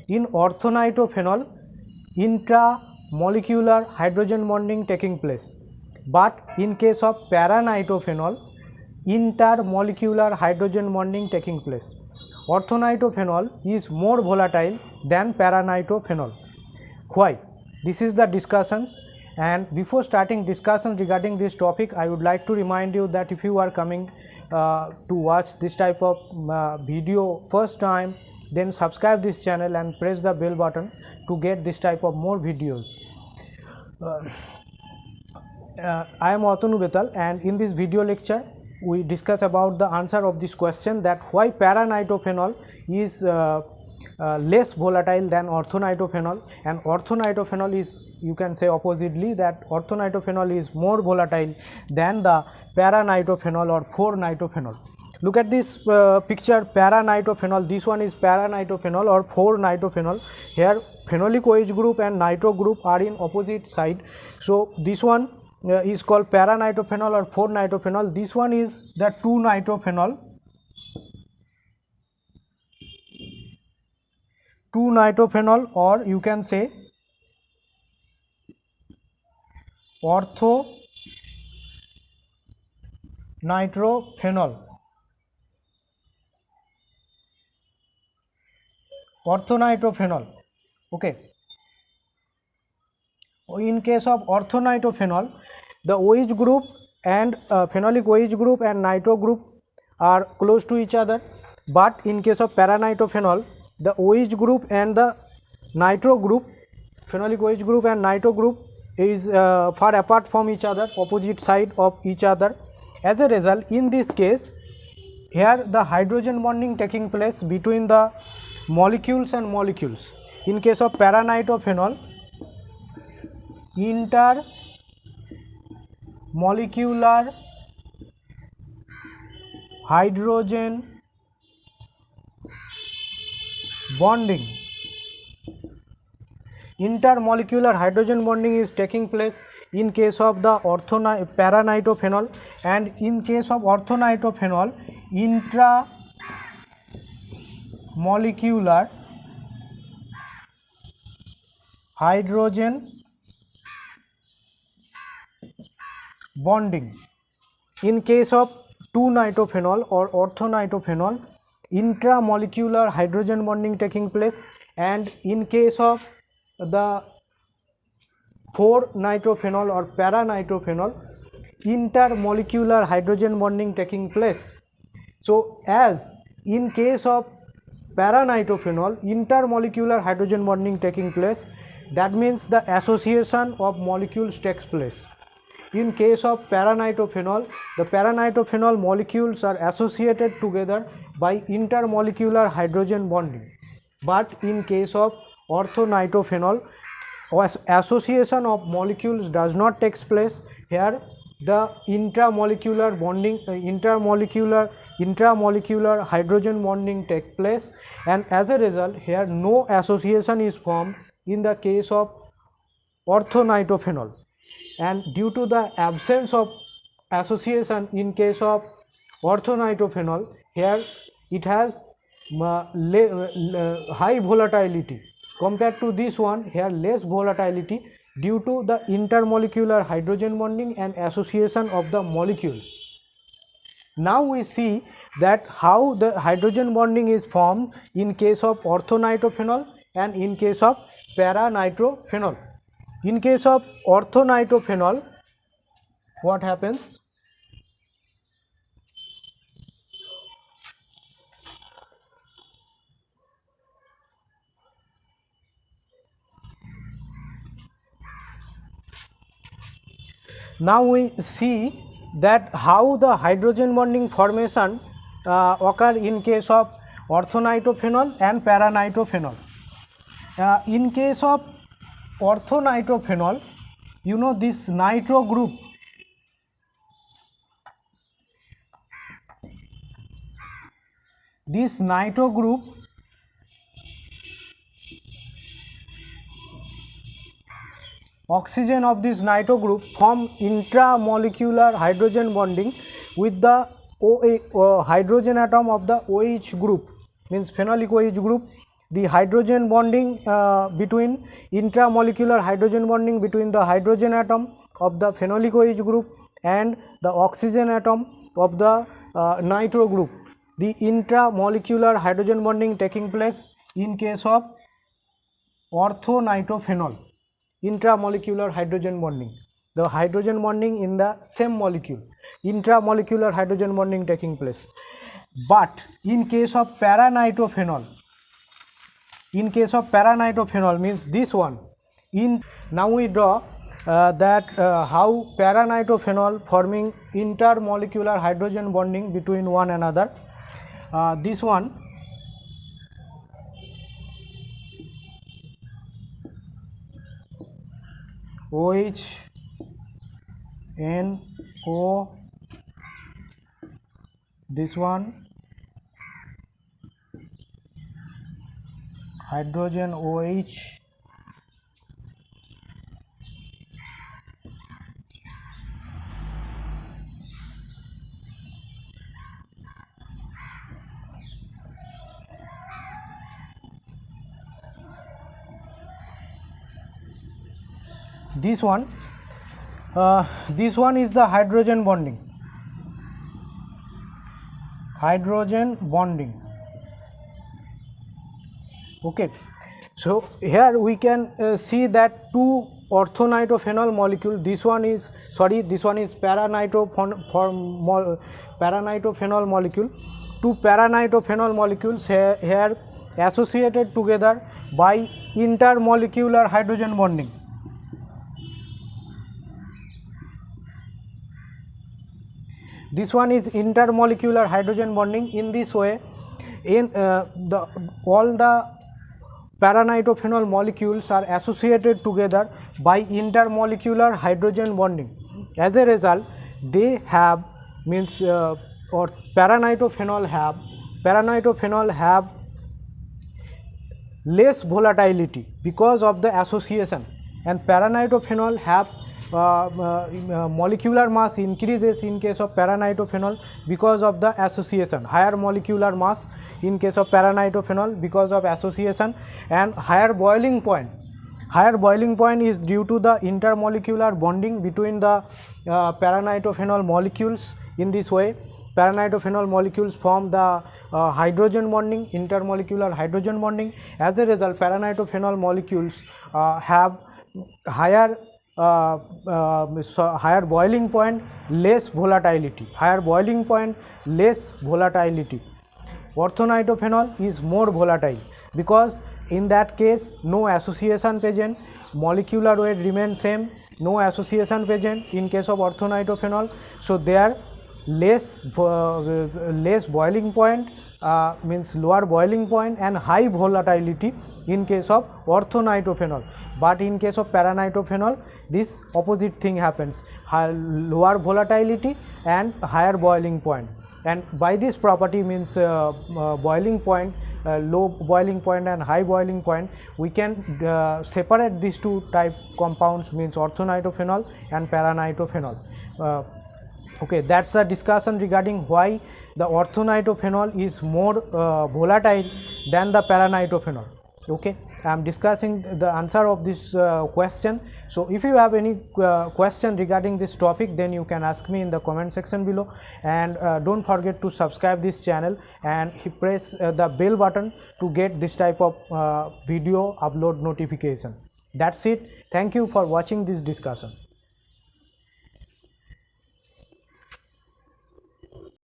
In orthonitrophenol, intramolecular hydrogen bonding taking place, but in case of paranitrophenol, intermolecular hydrogen bonding taking place. Orthonitrophenol is more volatile than paranitrophenol. Why? This is the discussions, and before starting discussion regarding this topic, I would like to remind you that if you are coming to watch this type of video first time, then subscribe this channel and press the bell button to get this type of more videos. I am Atanu Betal, and in this video lecture we discuss about the answer of this question, that why paranitrophenol is less volatile than orthonitrophenol, and orthonitrophenol is, you can say oppositely, that orthonitrophenol is more volatile than the paranitrophenol or 4-nitrophenol. Look at this picture, paranitrophenol. This one is paranitrophenol or 4-nitrophenol. Here phenolic OH group and nitro group are in opposite side. So this one is called paranitrophenol or 4-nitrophenol. This one is the 2-nitrophenol. 2-nitrophenol, or you can say orthonitrophenol. Orthonitrophenol. Okay. In case of orthonitrophenol, the OH group and phenolic OH group and nitro group are close to each other, but in case of paranitrophenol, the OH group and the nitro group, phenolic OH group and nitro group, is far apart from each other, opposite side of each other. As a result, in this case, here the hydrogen bonding taking place between the molecules and molecules. In case of paranitrophenol, intermolecular hydrogen bonding. Intermolecular hydrogen bonding is taking place in case of the paranitrophenol, and in case of orthonitrophenol, intramolecular hydrogen bonding. In case of 2-nitrophenol or orthonitrophenol, intramolecular hydrogen bonding taking place, and in case of the 4-nitrophenol or paranitrophenol, intermolecular hydrogen bonding taking place. So as in case of paranitrophenol, intermolecular hydrogen bonding taking place, that means the association of molecules takes place. In case of paranitrophenol, the paranitrophenol molecules are associated together by intermolecular hydrogen bonding, but in case of orthonitrophenol, association of molecules does not takes place. Here the intramolecular bonding, intramolecular hydrogen bonding takes place, and as a result here no association is formed in the case of orthonitrophenol. And due to the absence of association in case of orthonitrophenol, here it has high volatility. Compared to this one, here less volatility due to the intermolecular hydrogen bonding and association of the molecules. Now we see that how the hydrogen bonding is formed in case of orthonitrophenol and in case of paranitrophenol. In case of orthonitrophenol, what happens? Now we see that how the hydrogen bonding formation occur in case of orthonitrophenol and paranitrophenol. In case of orthonitrophenol, you know this nitro group, oxygen of this nitro group form intramolecular hydrogen bonding with the hydrogen atom of the OH group, means phenolic OH group, the hydrogen bonding between intramolecular hydrogen bonding between the hydrogen atom of the phenolic OH group and the oxygen atom of the nitro group. The intramolecular hydrogen bonding taking place in case of orthonitrophenol. Intramolecular hydrogen bonding, the hydrogen bonding in the same molecule, intramolecular hydrogen bonding taking place. But in case of paranitrophenol, means this one, now we draw that how paranitrophenol forming intermolecular hydrogen bonding between one another. This one, OH, NO, this one hydrogen OH, this one is the hydrogen bonding, okay. So here we can see that two orthonitrophenol molecule, this one is paranitrophenol molecule, two paranitrophenol molecules here associated together by intermolecular hydrogen bonding. This one is intermolecular hydrogen bonding. In this way, in all the paranitrophenol molecules are associated together by intermolecular hydrogen bonding. As a result, they have or paranitrophenol have less volatility because of the association, and paranitrophenol have molecular mass increases in case of paranitrophenol because of the association, higher molecular mass in case of paranitrophenol because of association, and higher boiling point is due to the intermolecular bonding between the paranitrophenol molecules. In this way, paranitrophenol molecules form the hydrogen bonding, intermolecular hydrogen bonding. As a result, paranitrophenol molecules have higher boiling point, less volatility. Orthonitrophenol is more volatile because in that case no association present, molecular weight remains same, no association present in case of orthonitrophenol. So there less boiling point, means lower boiling point, and high volatility in case of orthonitrophenol. But in case of paranitrophenol, this opposite thing happens, lower volatility and higher boiling point. And by this property, means boiling point, low boiling point and high boiling point, we can separate these two type compounds, means orthonitrophenol and paranitrophenol. Okay, that's the discussion regarding why the orthonitrophenol is more volatile than the paranitrophenol. Okay, I am discussing the answer of this question. So if you have any question regarding this topic, then you can ask me in the comment section below, and don't forget to subscribe this channel and press the bell button to get this type of video upload notification. That's it. Thank you for watching this discussion.